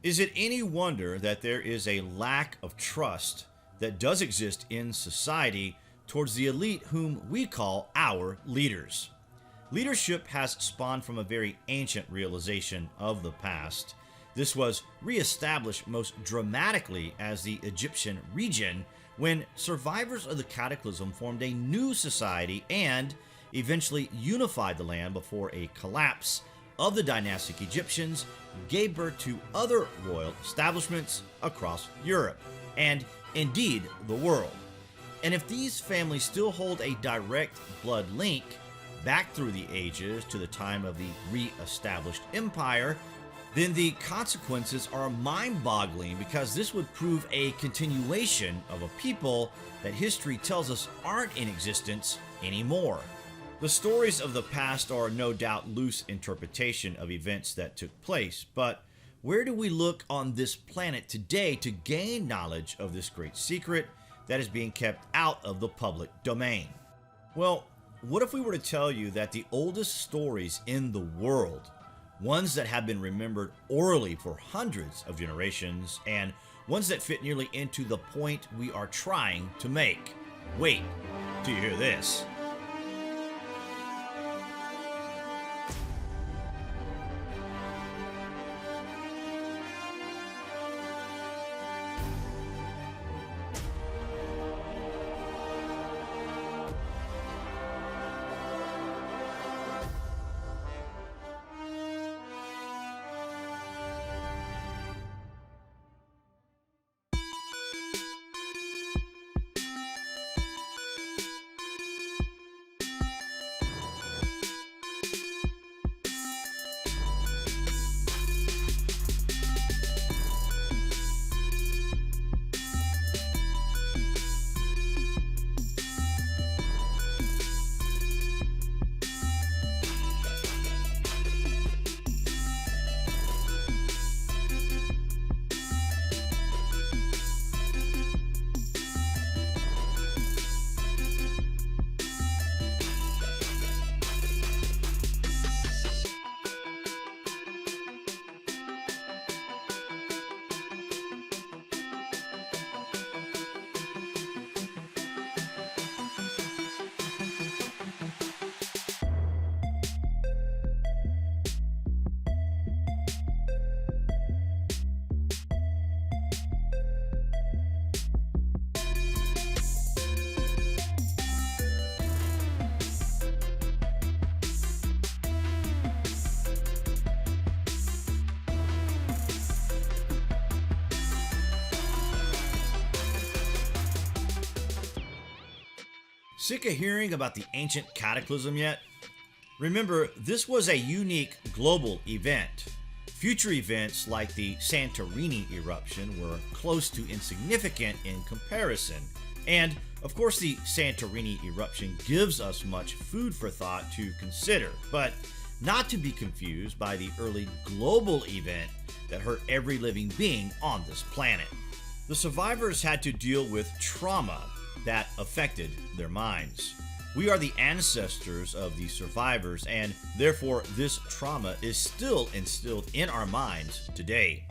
Is it any wonder that there is a lack of trust that does exist in society towards the elite whom we call our leaders? Leadership has spawned from a very ancient realization of the past. This was reestablished most dramatically as the Egyptian region when survivors of the cataclysm formed a new society and eventually unified the land before a collapse of the dynastic Egyptians gave birth to other royal establishments across Europe and indeed the world. And if these families still hold a direct blood link back through the ages to the time of the re-established empire, then the consequences are mind-boggling, because this would prove a continuation of a people that history tells us aren't in existence anymore. The stories of the past are no doubt loose interpretation of events that took place, but where do we look on this planet today to gain knowledge of this great secret that is being kept out of the public domain? Well, what if we were to tell you that the oldest stories in the world, ones that have been remembered orally for hundreds of generations, and ones that fit nearly into the point we are trying to make? Wait till you hear this. Sick of hearing about the ancient cataclysm yet? Remember, this was a unique global event. Future events like the Santorini eruption were close to insignificant in comparison. And, of course, the Santorini eruption gives us much food for thought to consider, but not to be confused by the early global event that hurt every living being on this planet. The survivors had to deal with trauma that affected their minds. We are the ancestors of the survivors, and therefore this trauma is still instilled in our minds today.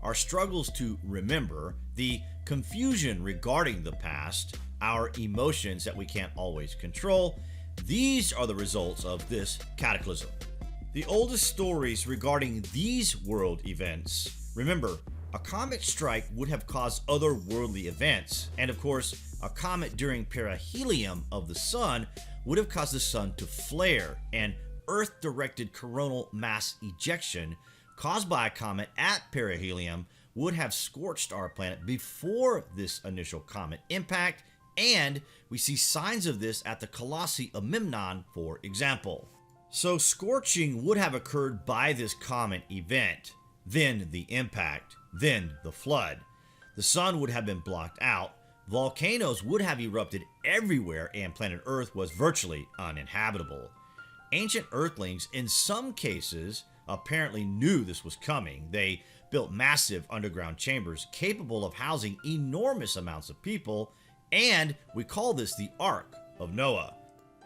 Our struggles to remember, the confusion regarding the past, our emotions that we can't always control, these are the results of this cataclysm. The oldest stories regarding these world events, remember, a comet strike would have caused otherworldly events, and of course, a comet during perihelion of the sun would have caused the sun to flare, and Earth-directed coronal mass ejection caused by a comet at perihelion would have scorched our planet before this initial comet impact, and we see signs of this at the Colossi of Memnon, for example. So scorching would have occurred by this comet event, then the impact, then the flood. The sun would have been blocked out, volcanoes would have erupted everywhere, and planet Earth was virtually uninhabitable. Ancient Earthlings, in some cases, apparently knew this was coming. They built massive underground chambers capable of housing enormous amounts of people, and we call this the Ark of Noah.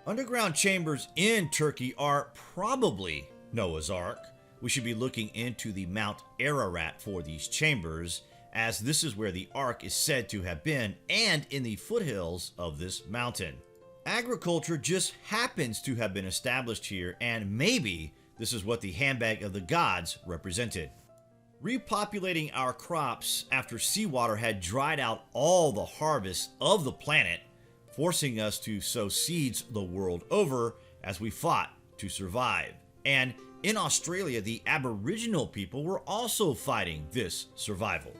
Underground chambers in Turkey are probably Noah's Ark. we should be looking into the Mount Ararat for these chambers, as this is where the Ark is said to have been and in the foothills of this mountain. Agriculture just happens to have been established here, and maybe this is what the handbag of the gods represented. Repopulating our crops after seawater had dried out all the harvests of the planet, forcing us to sow seeds the world over as we fought to survive. And in Australia, the Aboriginal people were also fighting this survival.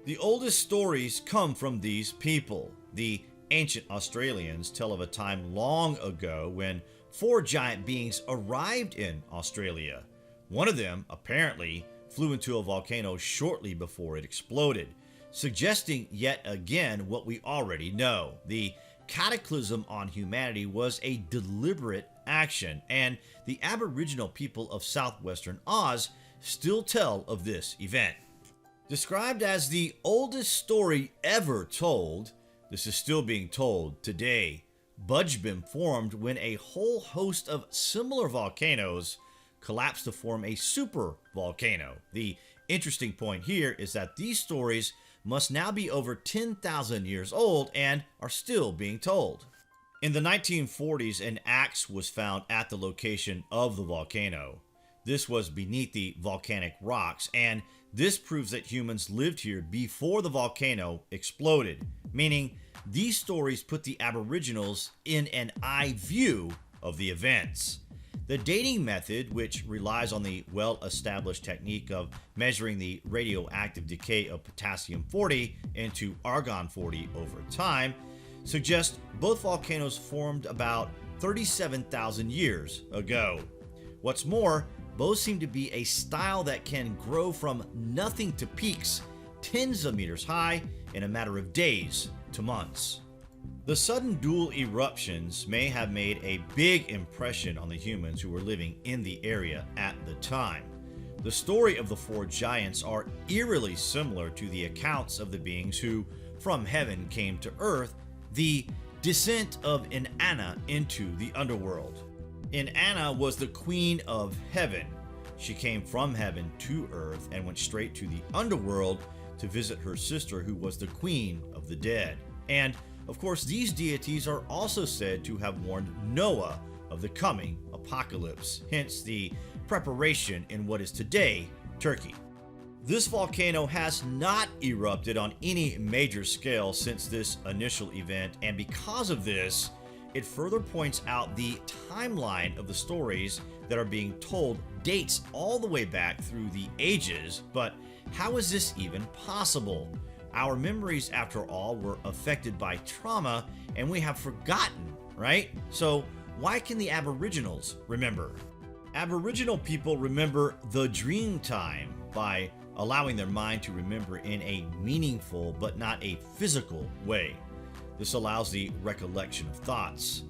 The oldest stories come from these people. The ancient Australians tell of a time long ago when 4 giant beings arrived in Australia. One of them, apparently, flew into a volcano shortly before it exploded, suggesting yet again what we already know. The cataclysm on humanity was a deliberate action, and the Aboriginal people of southwestern Oz still tell of this event. Described as the oldest story ever told, this is still being told today. Budj formed when a whole host of similar volcanoes collapsed to form a super volcano. The interesting point here is that these stories must now be over 10,000 years old and are still being told. In the 1940s, an axe was found at the location of the volcano. This was beneath the volcanic rocks, and this proves that humans lived here before the volcano exploded, meaning these stories put the Aboriginals in an eye view of the events. The dating method, which relies on the well-established technique of measuring the radioactive decay of potassium-40 into argon-40 over time, suggests both volcanoes formed about 37,000 years ago. What's more, both seem to be a style that can grow from nothing to peaks tens of meters high in a matter of days to months. The sudden dual eruptions may have made a big impression on the humans who were living in the area at the time. The story of the 4 giants are eerily similar to the accounts of the beings who, from heaven, came to earth, the descent of Inanna into the underworld. Inanna was the queen of heaven. She came from heaven to earth and went straight to the underworld to visit her sister, who was the queen of the dead. And of course, these deities are also said to have warned Noah of the coming apocalypse, hence the preparation in what is today Turkey. This volcano has not erupted on any major scale since this initial event, and because of this, it further points out the timeline of the stories that are being told dates all the way back through the ages. But how is this even possible? Our memories, after all, were affected by trauma, and we have forgotten, right? So why can the Aboriginals remember? Aboriginal people remember the Dreamtime by allowing their mind to remember in a meaningful but not a physical way. This allows the recollection of thoughts,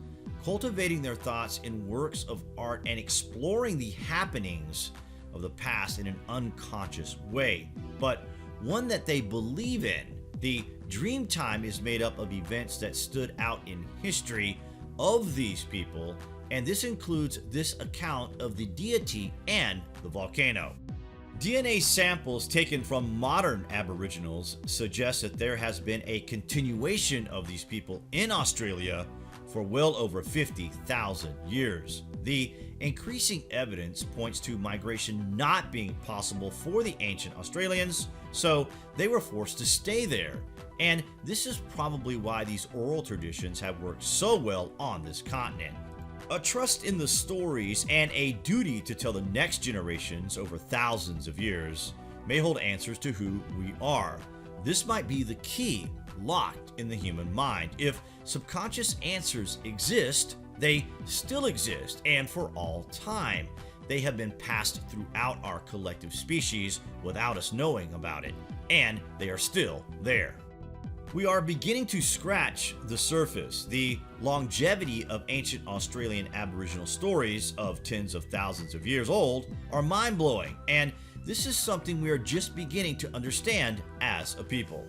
cultivating their thoughts in works of art and exploring the happenings of the past in an unconscious way, but one that they believe in. The Dreamtime is made up of events that stood out in history of these people, and this includes this account of the deity and the volcano. DNA samples taken from modern Aboriginals suggest that there has been a continuation of these people in Australia for well over 50,000 years. The increasing evidence points to migration not being possible for the ancient Australians, so they were forced to stay there. And this is probably why these oral traditions have worked so well on this continent. A trust in the stories and a duty to tell the next generations over thousands of years may hold answers to who we are. This might be the key locked in the human mind. If subconscious answers exist, they still exist, and for all time. They have been passed throughout our collective species without us knowing about it, and they are still there. We are beginning to scratch the surface. The longevity of ancient Australian Aboriginal stories of tens of thousands of years old are mind-blowing, and this is something we are just beginning to understand as a people.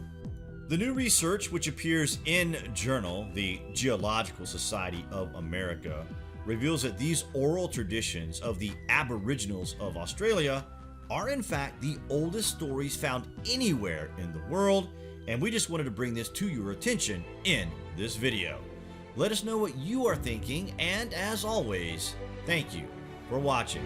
The new research, which appears in Journal, the Geological Society of America, reveals that these oral traditions of the Aboriginals of Australia are in fact the oldest stories found anywhere in the world, and we just wanted to bring this to your attention in this video. Let us know what you are thinking, and as always, thank you for watching.